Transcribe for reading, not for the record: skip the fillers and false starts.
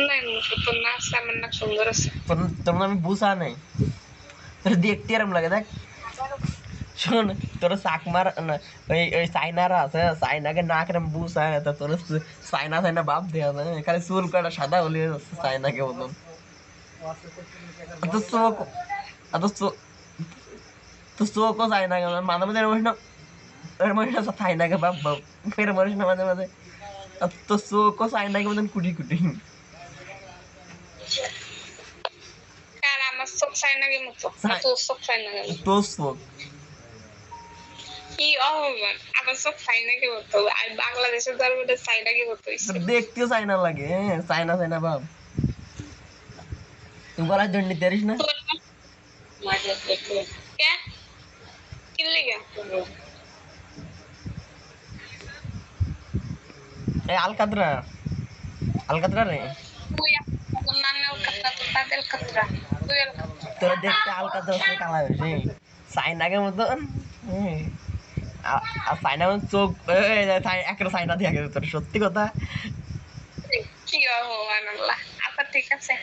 নাই তোর নাচ আমার না সুন্দর আছে। তোর আমি বুঝা নাই, তোর দেখতে এরম লাগে দেখ। শোন, তোর চাকমার ওই ওই চাইনারা আছে, চাইনাকে না কেরম বুঝা, তা তোর চাইনা চাইনা বাপ দেওয়া যায়, খালি চুল কাটা সাদা হলে চাইনাকে মতন। তো চোখ, তো চোখ, তো চোখও চাইনা, মাঝে মাঝে মনে চাইনাকে বাপ বাপ ফের মরিস না মাঝে মাঝে। তো চোখও চাইনাকে মতন কুটি কুটি। কার আমার চোখ চাইনাকে মতো, তোর চোখ চাইনাকে মতো? তোর চোখ কি অপমান, আমার চোখ চাইনাকে মতো? আর বাংলাদেশের ধর্মটা চাইনাকে মতো হইছে। দেখতেও চাইনা লাগে, চাইনা চাইনা বাপ। তুই বলার জন্য দেরিস না। কে কি লিগা? এই আলকাতরা, আলকাতরা রে, তুই নানার কথা তো তাদের কথা, তুই তোরা দেখতে আলকাতরা সে কালা বেশি চাইনাকে মতন। আর চাইনা মতন চোখ, একটা চাইনা দিয়ে গেছে তোর, সত্যি কথা। কি অপমান আল্লাহ। আচ্ছা ঠিক আছে।